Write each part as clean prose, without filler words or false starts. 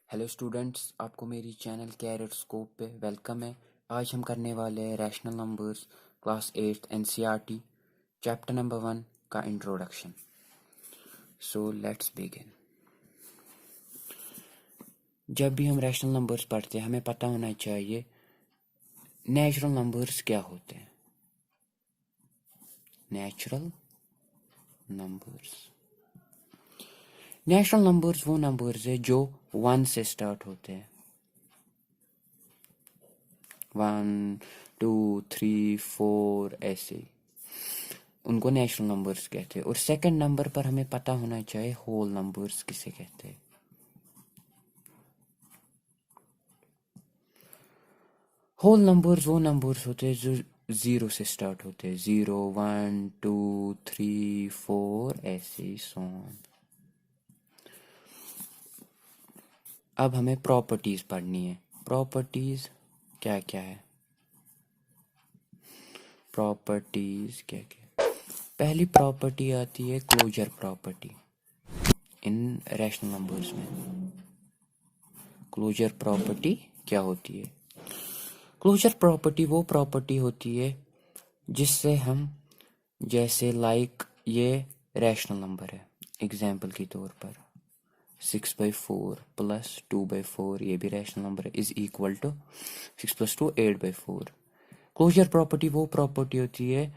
Hello students, आपको मेरी channel career scope पे वेलकम है। आज हम करने वाले हैं rational numbers class 8 NCERT chapter number 1 का इंट्रोडक्शन। So let's begin. जब भी हम रैशनल नंबर्स पढ़ते हैं हमें पता होना चाहिए नेचुरल नंबर्स क्या होते हैं। नेचुरल नंबर्स वो नंबर्स है जो 1 से स्टार्ट होते हैं। 1 2 3 4 ऐसे उनको नेचुरल नंबर्स कहते हैं। और सेकंड नंबर पर हमें पता होना चाहिए होल नंबर्स किसे कहते हैं। होल नंबर्स वो नंबर्स होते हैं जो 0 से स्टार्ट होते हैं। 0 1 2 3 4 ऐसे सो ऑन। अब हमें प्रॉपर्टीज पढ़नी है। प्रॉपर्टीज क्या क्या है? प्रॉपर्टीज क्या क्या? पहली प्रॉपर्टी आती है क्लोजर प्रॉपर्टी। इन रैशनल नंबर्स में क्लोजर प्रॉपर्टी क्या होती है? क्लोजर प्रॉपर्टी वो प्रॉपर्टी होती है जिससे हम जैसे ये रैशनल नंबर है, एग्जाम्पल के तौर पर 6/4 प्लस 2/4 ये भी रैशनल नंबर है is equal to 6 + 2 8/4। Closure property वो प्रॉपर्टी होती है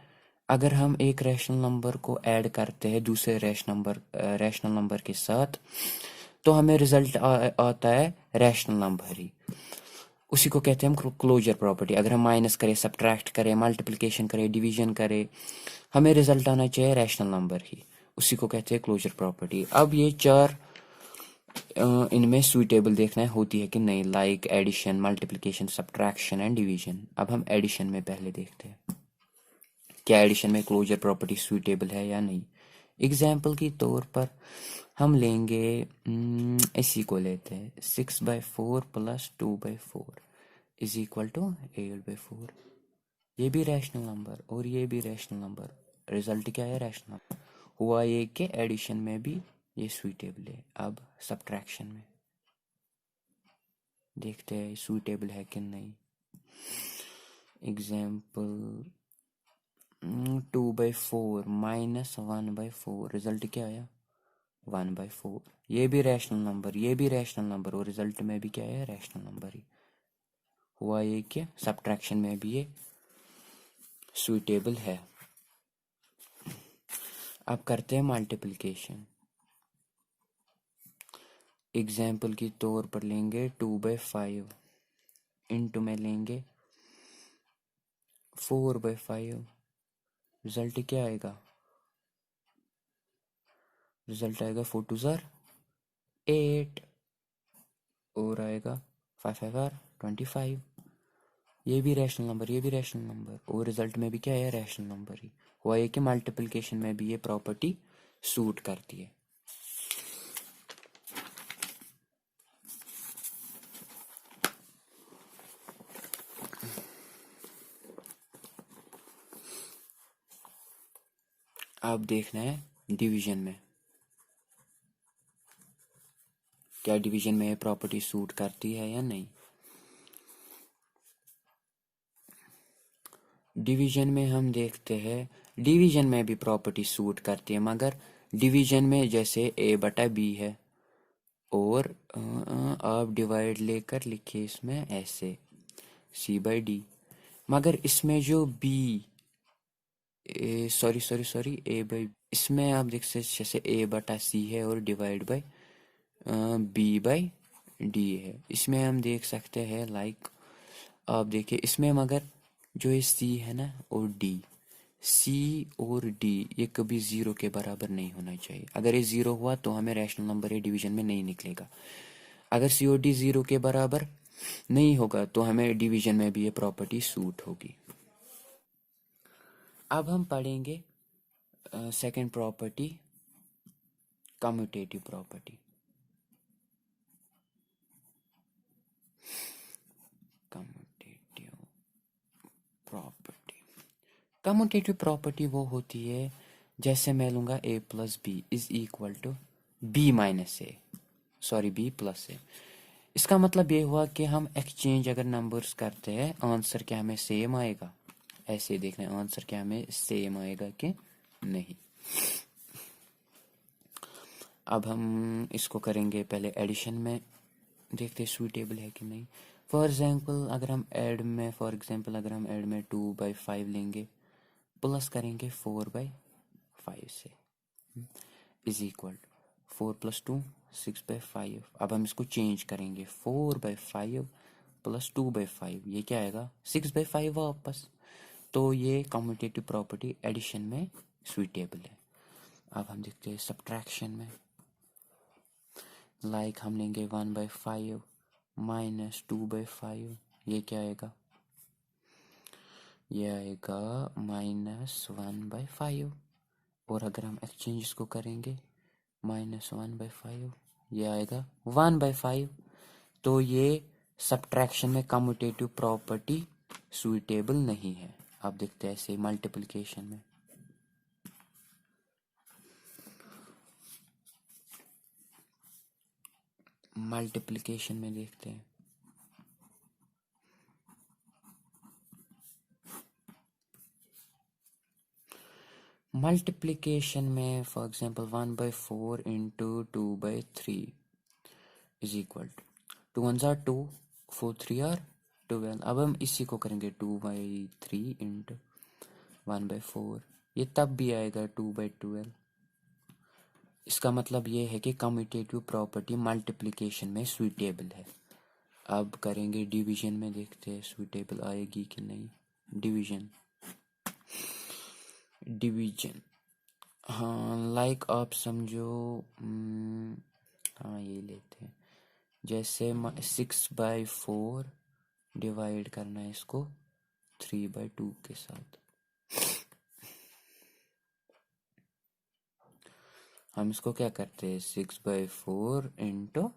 अगर हम एक रैशनल नंबर को ऐड करते हैं दूसरे रैशनल नंबर के साथ तो हमें रिजल्ट आता है रैशनल नंबर ही। उसी को कहते हैं हम क्लोजर प्रॉपर्टी। अगर हम माइनस करें, सब्ट्रैक्ट करें, मल्टीप्लिकेशन करें, डिवीजन करें, हमें रिजल्ट आना चाहिए रैशनल नंबर ही। उसी को कहते हैं क्लोजर प्रॉपर्टी। अब ये चार इनमें सुइटेबल देखना है होती है कि नहीं, like addition, multiplication, subtraction and division. अब हम एडिशन में पहले देखते हैं क्या एडिशन में क्लोजर प्रॉपर्टी सुइटेबल है या नहीं। एग्जाम्पल के तौर पर हम लेंगे इसी को लेते हैं 6/4 प्लस 2/4 इज इक्वल टू 8/4। ये भी रैशनल नंबर और ये भी रैशनल नंबर। रिजल्ट क्या है? रैशनल हुआ। ये कि एडिशन में भी ये सुइटेबल है। अब सब्ट्रैक्शन में देखते हैं सुइटेबल है कि नहीं। एग्जाम्पल 2/4 माइनस 1/4 रिजल्ट क्या आया? 1/4। ये भी रैशनल नंबर, ये भी रैशनल नंबर और रिजल्ट में भी क्या है? रैशनल नंबर ही हुआ। ये क्या सब्ट्रैक्शन में भी ये सुइटेबल है। अब करते हैं मल्टीप्लिकेशन। एग्जाम्पल के तौर पर लेंगे 2/5 इंटू में लेंगे 4/5। रिजल्ट क्या आएगा? रिजल्ट आएगा 4 2 ज़ार 8 और आएगा 5 5 आर 25। ये भी रैशनल नंबर, ये भी रैशनल नंबर और रिजल्ट में भी क्या है? रैशनल नंबर ही हुआ। ये कि मल्टीप्लिकेशन में भी ये प्रॉपर्टी सूट करती है। अब देखना है डिवीजन में क्या डिवीजन में ये प्रॉपर्टी सूट करती है या नहीं। डिवीजन में हम देखते हैं डिवीजन में भी प्रॉपर्टी सूट करती है, मगर डिवीजन में जैसे a/b है और आप डिवाइड लेकर लिखिए इसमें ऐसे c/d। मगर इसमें जो b सॉरी इसमें आप देख सकते जैसे a/c है और डिवाइड बाय b/d है। इसमें हम देख सकते हैं लाइक आप देखिए इसमें मगर जो ये c है ना और d, c और d ये कभी 0 के बराबर नहीं होना चाहिए। अगर ये 0 हुआ तो हमें रैशनल नंबर ये डिवीजन में नहीं निकलेगा। अगर c और d 0 के बराबर नहीं होगा तो हमें डिवीजन में भी ये प्रॉपर्टी सूट होगी। अब हम पढ़ेंगे second property, commutative property. Commutative property वो होती है जैसे मैं लूँगा a plus B is equal to b minus A, sorry b plus A. इसका मतलब ये हुआ कि हम एक्सचेंज अगर नंबर्स करते हैं आंसर क्या हमें सेम आएगा, ऐसे देखना है आंसर क्या हमें सेम आएगा कि नहीं। अब हम इसको करेंगे पहले एडिशन में, देखते सूटेबल है कि नहीं। फॉर एग्जांपल अगर हम ऐड में 2/5 लेंगे प्लस करेंगे 4/5 से इज इक्वल 4 + 2 6/5। अब हम इसको चेंज करेंगे 4/5 + 2/5, ये क्या आएगा 6/5 वापस। तो ये कम्यूटेटिव प्रॉपर्टी एडिशन में सुइटेबल है। अब हम देखते हैं सब्ट्रैक्शन में, लाइक हम लेंगे 1/5 माइनस 2/5, ये क्या आएगा, ये आएगा -1/5। और अगर हम एक्सचेंज इसको करेंगे -1/5, ये आएगा 1/5। तो ये सब्ट्रैक्शन में कम्यूटेटिव प्रॉपर्टी सुइटेबल नहीं है। अब देखते हैं ऐसे मल्टीप्लिकेशन में, देखते हैं मल्टीप्लिकेशन में for example 1/4 into 2/3 is equal to 2 1 are 2, 4 3 are 12। अब हम इसी को करेंगे 2/3 इंटू 1/4, ये तब भी आएगा 2/12। इसका मतलब ये है कि कम्यूटेटिव प्रॉपर्टी मल्टीप्लिकेशन में सुइटेबल है। अब करेंगे डिवीजन में, देखते हैं सुइटेबल आएगी कि नहीं। डिवीजन हाँ, लाइक आप समझो, हाँ ये लेते हैं, जैसे 6/4 डिवाइड करना है इसको 3/2 के साथ। हम इसको क्या करते हैं 6/4 इंटू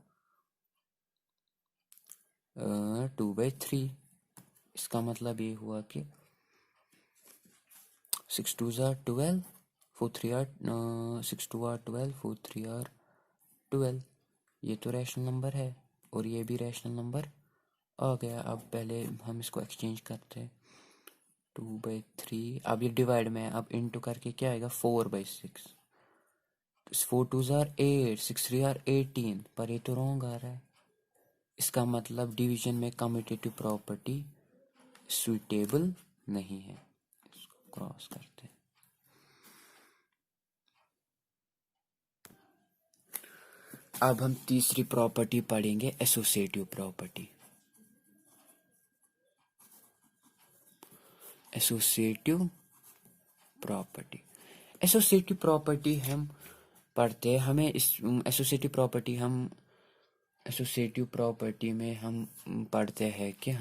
2/3। इसका मतलब ये हुआ कि 6 2 are 12, 4 3 are 6 2 are 12, 4 3 are 12। ये तो रैशनल नंबर है और ये भी रैशनल नंबर आ गया। अब पहले हम इसको एक्सचेंज करते हैं 2/3। अब ये डिवाइड में है, अब इंटू करके क्या आएगा 4/6। 4 2 are 8, 6 3 are 18, पर ये तो रॉन्ग आ रहा है। इसका मतलब डिवीजन में कम्यूटेटिव प्रॉपर्टी सुइटेबल नहीं है। इसको क्रॉस करते हैं। अब हम तीसरी प्रॉपर्टी पढ़ेंगे एसोसिएटिव प्रॉपर्टी। एसोसिएटिव प्रॉपर्टी हम पढ़ते हैं, हमें इस एसोसिएटिव प्रॉपर्टी में हम पढ़ते हैं कि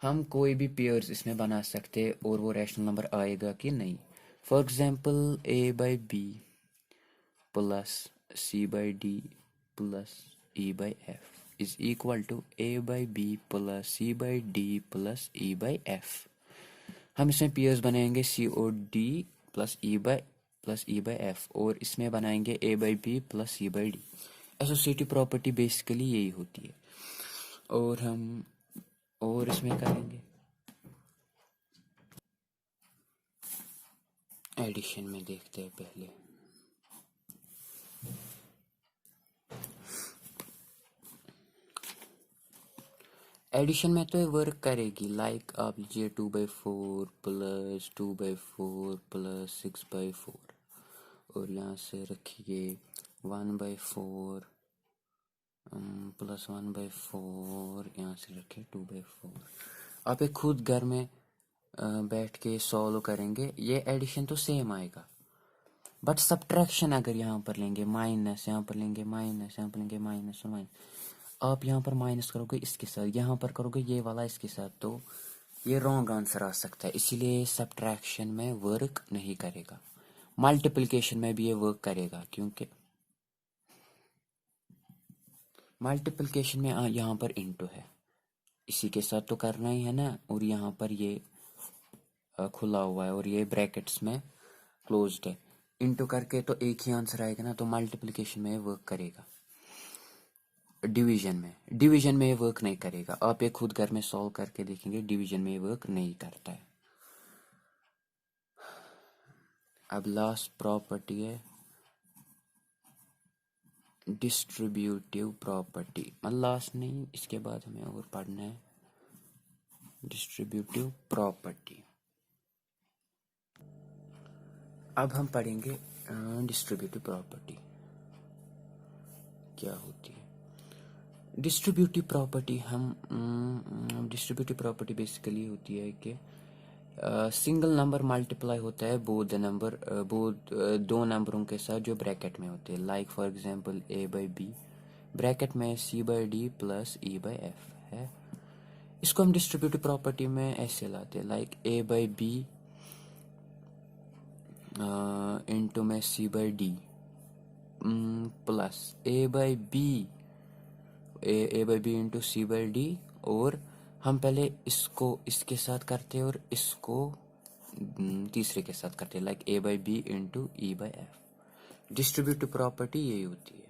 हम कोई भी पेयर्स इसमें बना सकते हैं और वो रैशनल नंबर आएगा कि नहीं। For example a/b plus c/d plus e/f is equal to a/b plus c/d plus e/f। हम इसमें पेयर्स बनाएंगे COD प्लस e/f और इसमें बनाएंगे a/b plus c/d। Associative property basically यही होती है। और इसमें करेंगे एडिशन में, देखते हैं पहले एडिशन में तो ये वर्क करेगी। लाइक आप लीजिए 2/4 प्लस 2/4 प्लस 6/4 और यहाँ से रखिए 1/4 प्लस 1/4, यहाँ से रखिए 2/4। आप ये खुद घर में बैठ के सॉल्व करेंगे, ये एडिशन तो सेम आएगा। बट सब्ट्रैक्शन अगर यहाँ पर लेंगे माइनस, यहाँ पर लेंगे माइनस, यहाँ पर लेंगे माइनस और माइनस, आप यहाँ पर माइनस करोगे इसके साथ, यहाँ पर करोगे ये वाला इसके साथ, तो ये रॉन्ग आंसर आ सकता है। इसीलिए सब्ट्रैक्शन में वर्क नहीं करेगा। मल्टीप्लिकेशन में भी ये वर्क करेगा, क्योंकि मल्टीप्लिकेशन में यहाँ पर इंटू है, इसी के साथ तो करना ही है ना, और यहाँ पर ये खुला हुआ है और ये ब्रैकेट्स में क्लोज्ड है, इनटू करके तो एक ही आंसर आएगा ना, तो मल्टीप्लिकेशन में वर्क करेगा। डिवीजन में ये वर्क नहीं करेगा। आप ये खुद घर में सॉल्व करके देखेंगे, डिवीजन में ये वर्क नहीं करता है। अब लास्ट प्रॉपर्टी है डिस्ट्रीब्यूटिव प्रॉपर्टी, मतलब लास्ट नहीं, इसके बाद हमें और पढ़ना है डिस्ट्रीब्यूटिव प्रॉपर्टी। अब हम पढ़ेंगे डिस्ट्रीब्यूटिव प्रॉपर्टी क्या होती है। Distributive property distributive property basically होती है कि सिंगल नंबर मल्टीप्लाई होता है बोथ नंबर दो नंबरों के साथ जो ब्रैकेट में होते हैं। Like for example a by B, bracket में c by D plus e by F है। इसको हम डिस्ट्रीब्यूटिव प्रॉपर्टी में ऐसे लाते हैं, like a by B into में c by D plus a by B into C by D, और हम पहले इसको इसके साथ करते हैं और इसको तीसरे के साथ करते हैं, like a by B into E by F. Distributive property यही होती है।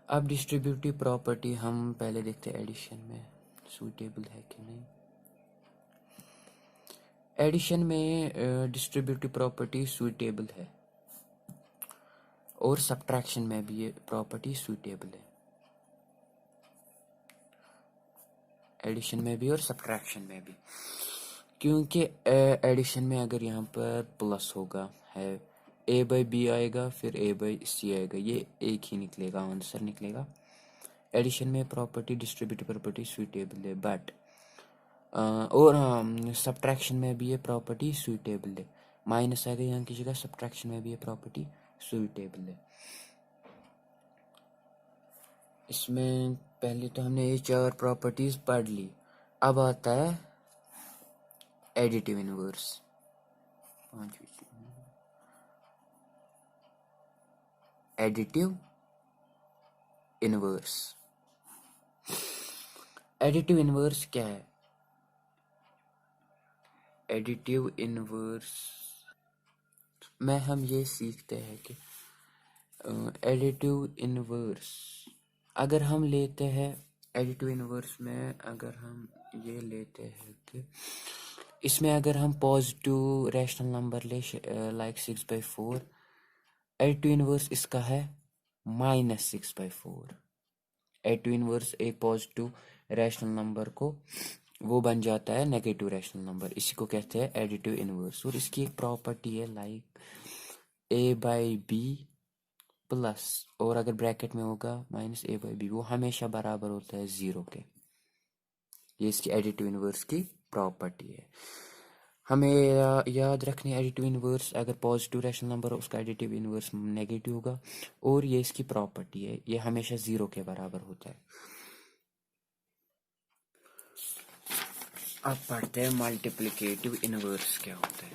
अब डिस्ट्रीब्यूटिव प्रॉपर्टी हम पहले देखते हैं एडिशन में सूटेबल है कि नहीं। एडिशन में डिस्ट्रीब्यूटिव प्रॉपर्टी सूटेबल है और सब्ट्रैक्शन में भी ये प्रॉपर्टी सूटेबल है, एडिशन में भी और सब्ट्रैक्शन में भी। क्योंकि एडिशन में अगर यहाँ पर प्लस होगा है, a बाई बी आएगा फिर a बाई सी आएगा, ये एक ही निकलेगा, आंसर निकलेगा। एडिशन में प्रॉपर्टी डिस्ट्रीब्यूटिव प्रॉपर्टी सूटेबल है, बट और सब्ट्रैक्शन में भी ये प्रॉपर्टी सूटेबल है। माइनस आएगा यहाँ की जगह, सब्ट्रैक्शन में भी ये प्रॉपर्टी सूटेबल है। इसमें पहले तो हमने ये 4 प्रॉपर्टीज पढ़ ली। अब आता है additive inverse. Additive inverse, additive inverse क्या है? एडिटिव इनवर्स में हम ये सीखते हैं कि एडिटिव इनवर्स अगर हम लेते हैं, एडिटिव इनवर्स में अगर हम ये लेते हैं कि इसमें अगर हम पॉजिटिव रैशनल नंबर ले लाइक 6/4, एडिटिव इनवर्स इसका है -6/4। एडिटिव इनवर्स एक पॉजिटिव रैशनल नंबर को वो बन जाता है नेगेटिव रैशनल नंबर, इसी को कहते हैं एडिटिव इनवर्स। और इसकी एक प्रॉपर्टी है like a by B plus, और अगर ब्रैकेट में होगा -a बाई बी, वो हमेशा बराबर होता है 0 के। ये इसकी एडिटिव इनवर्स की प्रॉपर्टी है। हमें याद रखनी एडिटिव इनवर्स अगर पॉजिटिव रैशनल नंबर हो उसका एडिटिव इनवर्स नेगेटिव होगा, और ये इसकी प्रॉपर्टी है, ये हमेशा 0 के बराबर होता है। अब पढ़ते हैं मल्टीप्लिकेटिव इनवर्स क्या होता है।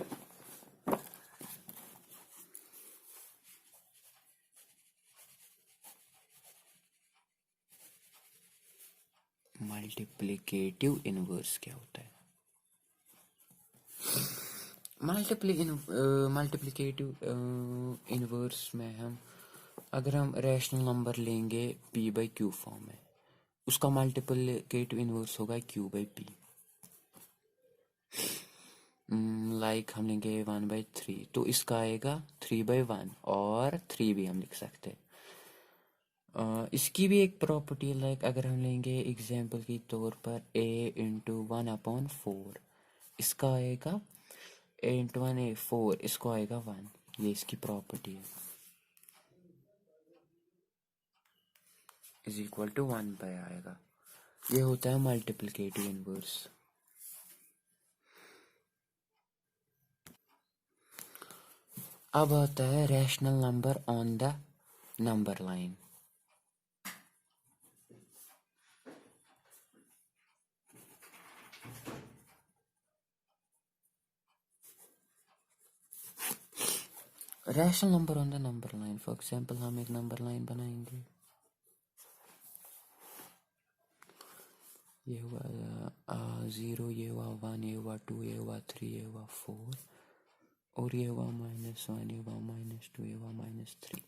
मल्टीप्लिकेटिव इनवर्स क्या होता है? मल्टीप्लिकेटिव इनवर्स में हम अगर हम रैशनल नंबर लेंगे p बाई क्यू फॉर्म में, उसका मल्टीप्लिकेटिव इनवर्स होगा q बाई p। लाइक हम लेंगे 1/3, तो इसका आएगा 3/1, और 3 भी हम लिख सकते हैं। इसकी भी एक प्रॉपर्टी लाइक अगर हम लेंगे एग्जाम्पल के तौर पर a इंटू 1/4, इसका आएगा a इंटू 1/4, इसको आएगा 1, ये इसकी प्रॉपर्टी है, इज इक्वल टू 1 बाय आएगा। ये होता है मल्टीप्लिकेटिव इनवर्स। अब आता है rational number on the number line. Rational number on the number line, for example हम एक नंबर लाइन बनाएंगे, ये हुआ 0, ये हुआ 1, ये हुआ 2, ये हुआ 3, ये हुआ 4 और ये हुआ -1, ये हुआ -2, ये हुआ -3।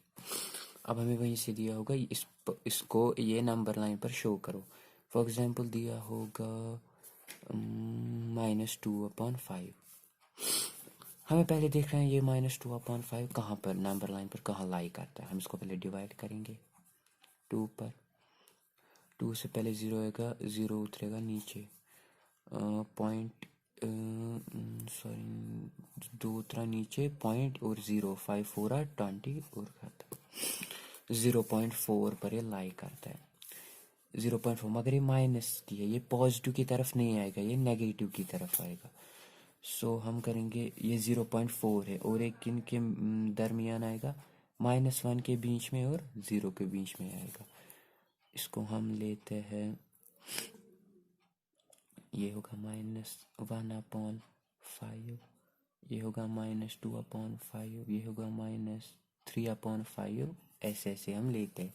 अब हमें वहीं से दिया होगा इसको ये नंबर लाइन पर शो करो। फॉर एग्जांपल दिया होगा -2/5। हमें पहले देख रहे हैं ये -2/5 कहाँ पर नंबर लाइन पर कहाँ लाई करता है। हम इसको पहले डिवाइड करेंगे 2 पर। 2 से पहले 0 आएगा, 0 उतरेगा नीचे, पॉइंट सॉरी 2 उतरा नीचे, पॉइंट और 0, 5 4 20 और खाता 0.4 पर ये लाई करता है। 0.4 मगर ये माइनस की है, ये पॉजिटिव की तरफ नहीं आएगा, ये नेगेटिव की तरफ आएगा। सो हम करेंगे ये 0.4 है और एक किन के दरमियान आएगा, -1 के बीच में और 0 के बीच में आएगा। इसको हम लेते हैं, ये होगा -1/5, ये होगा -2/5, ये होगा -3/5, ऐसे ऐसे हम लेते हैं।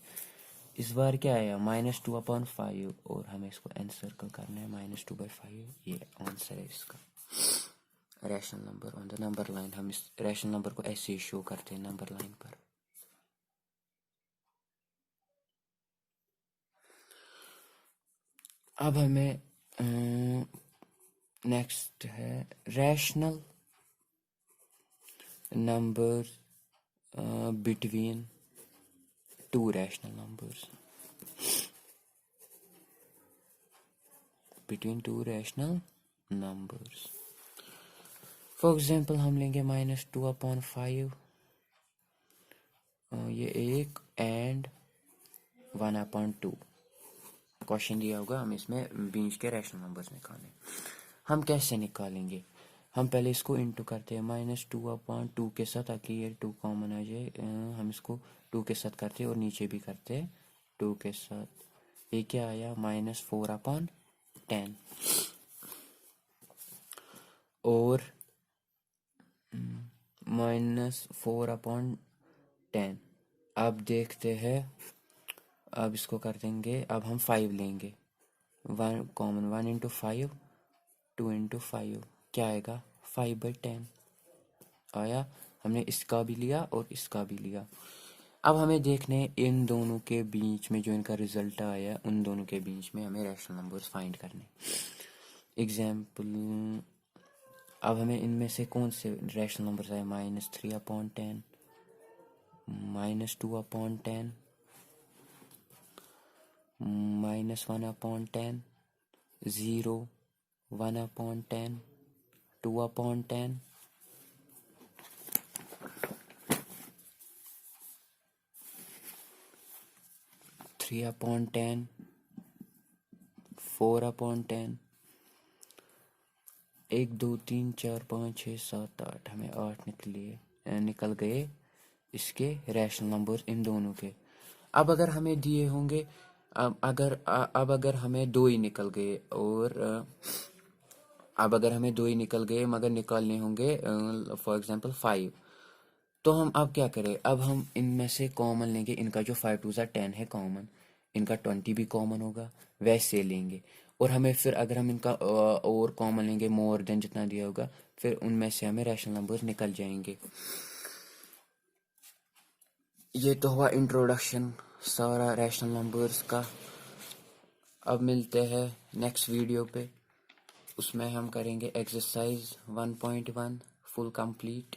इस बार क्या आया -2/5 और हमें इसको एनसर्कल करना है -2/5। ये आंसर है इसका rational number on the number line. हम इस रैशनल नंबर को ऐसे ही शो करते हैं नंबर लाइन पर। अब हमें नेक्स्ट है rational number between two rational numbers. Between two rational numbers, for example हम लेंगे -2/5, ये 1 एंड 1/2। क्वेश्चन दिया होगा, हम इसमें बीच के रैशनल नंबर्स निकालें। हम कैसे निकालेंगे? हम पहले इसको इंटू करते हैं -2/2 के साथ, ताकि ये 2 कॉमन आ जाए। हम इसको 2 के साथ करते हैं और नीचे भी करते हैं 2 के साथ। ये क्या आया -4/10 और -4/10। अब देखते हैं, अब इसको कर देंगे। अब हम 5 लेंगे, 1 कॉमन, 1 × 5 2 × 5 क्या आएगा 5/10 आया। हमने इसका भी लिया और इसका भी लिया। अब हमें देखने इन दोनों के बीच में जो इनका रिजल्ट आया, उन दोनों के बीच में हमें रैशनल नंबर्स फाइंड करने। एग्जाम्पल, अब हमें इनमें से कौन से रैशनल नंबर्स आए, -3/10, -2/10, -1/10, 0, 1/10, 2/10, 3/10, 4/10, 1 2 3 4 5 6 7 8, हमें 8 निकल गए इसके रैशनल नंबर्स इन दोनों के। अब अगर हमें दिए होंगे, अब अगर हमें 2 ही निकल गए, और अब अगर हमें 2 ही निकल गए मगर निकालने होंगे फॉर एग्जांपल 5, तो हम अब क्या करें? अब हम इनमें से कॉमन लेंगे। इनका जो 5 2 10 है कॉमन, इनका 20 भी कॉमन होगा, वैसे लेंगे। और हमें फिर अगर हम इनका और कॉमन लेंगे मोर देन जितना दिया होगा, फिर उनमें से हमें रैशनल नंबर्स निकल जाएंगे। ये तो हुआ इंट्रोडक्शन सारा रैशनल नंबर्स का। अब मिलते हैं नेक्स्ट वीडियो पे, उसमें हम करेंगे एक्सरसाइज 1.1 फुल कंप्लीट।